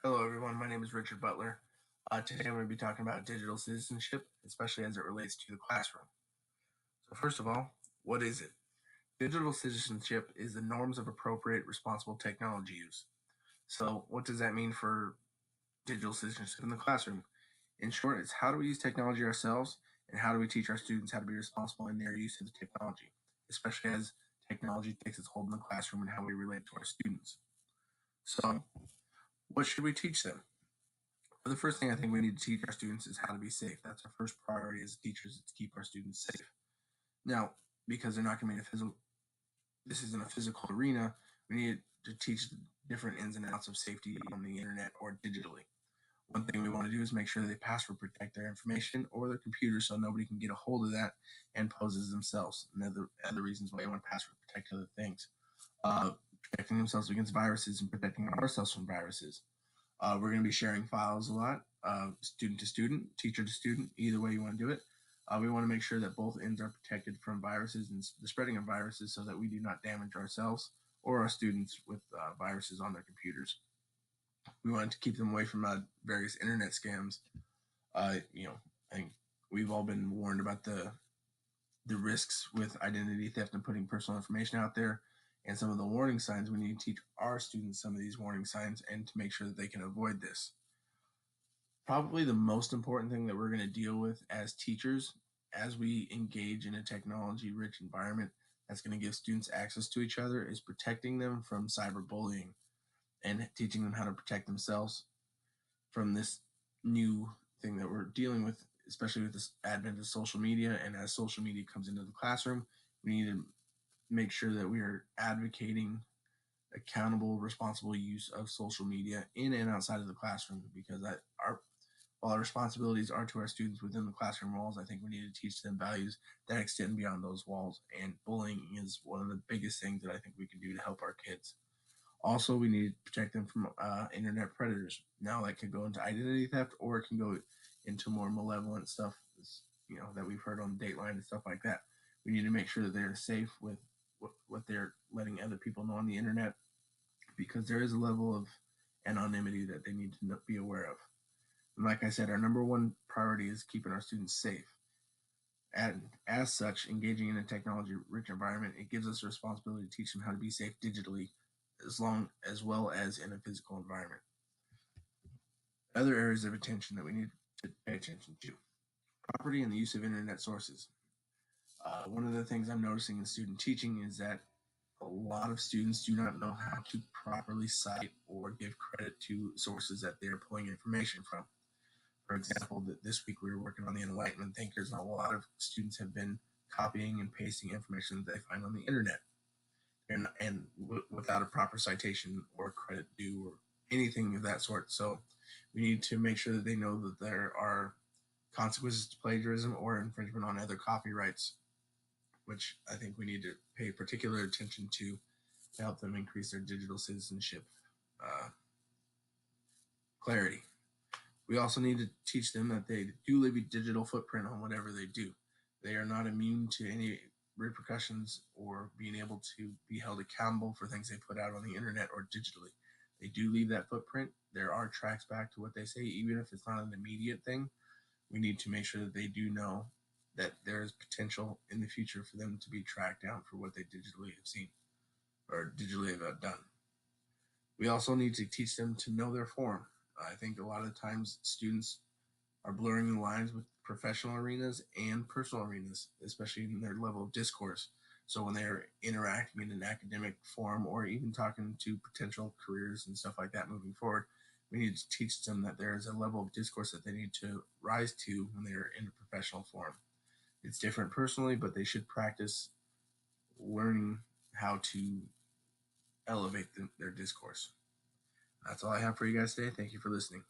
Hello, everyone. My name is Richard Butler. Today I'm going to be talking about digital citizenship, especially as it relates to the classroom. So first of all, what is it? Digital citizenship is the norms of appropriate, responsible technology use. So what does that mean for digital citizenship in the classroom? In short, it's how do we use technology ourselves, and how do we teach our students how to be responsible in their use of the technology, especially as technology takes its hold in the classroom and how we relate to our students. So what should we teach them? The first thing I think we need to teach our students is how to be safe. That's our first priority as teachers, is to keep our students safe. Now, because they're not going to be this isn't a physical arena, we need to teach the different ins and outs of safety on the internet or digitally. One thing we want to do is make sure they password protect their information or their computer so nobody can get a hold of that and poses themselves. And other reasons why you want to password protect other things. Protecting themselves against viruses and protecting ourselves from viruses. We're going to be sharing files a lot, student to student, teacher to student, either way you want to do it. We want to make sure that both ends are protected from viruses and the spreading of viruses so that we do not damage ourselves or our students with viruses on their computers. We want to keep them away from various internet scams. I think we've all been warned about the risks with identity theft and putting personal information out there. And some of the warning signs, we need to teach our students some of these warning signs and to make sure that they can avoid this. Probably the most important thing that we're going to deal with as teachers as we engage in a technology rich environment that's going to give students access to each other is protecting them from cyberbullying and teaching them how to protect themselves from this new thing that we're dealing with, especially with this advent of social media. And as social media comes into the classroom, we need to make sure that we are advocating accountable, responsible use of social media in and outside of the classroom, because while our responsibilities are to our students within the classroom walls, I think we need to teach them values that extend beyond those walls. And bullying is one of the biggest things that I think we can do to help our kids. Also, we need to protect them from internet predators. Now, that could go into identity theft, or it can go into more malevolent stuff, that we've heard on Dateline and stuff like that. We need to make sure that they're safe with what they're letting other people know on the internet, because there is a level of anonymity that they need to be aware of. And like I said, our number one priority is keeping our students safe. And as such, engaging in a technology-rich environment, it gives us a responsibility to teach them how to be safe digitally, as well as in a physical environment. Other areas of attention that we need to pay attention to: property and the use of internet sources. One of the things I'm noticing in student teaching is that a lot of students do not know how to properly cite or give credit to sources that they're pulling information from. For example, this week we were working on the Enlightenment thinkers, and a lot of students have been copying and pasting information that they find on the internet, without a proper citation or credit due or anything of that sort. So we need to make sure that they know that there are consequences to plagiarism or infringement on other copyrights, which I think we need to pay particular attention to help them increase their digital citizenship clarity. We also need to teach them that they do leave a digital footprint on whatever they do. They are not immune to any repercussions or being able to be held accountable for things they put out on the internet or digitally. They do leave that footprint. There are tracks back to what they say, even if it's not an immediate thing. We need to make sure that they do know that there is potential in the future for them to be tracked down for what they digitally have seen or digitally have done. We also need to teach them to know their form. I think a lot of times students are blurring the lines with professional arenas and personal arenas, especially in their level of discourse. So when they're interacting in an academic forum or even talking to potential careers and stuff like that moving forward, we need to teach them that there is a level of discourse that they need to rise to when they're in a professional forum. It's different personally, but they should practice learning how to elevate their discourse. That's all I have for you guys today. Thank you for listening.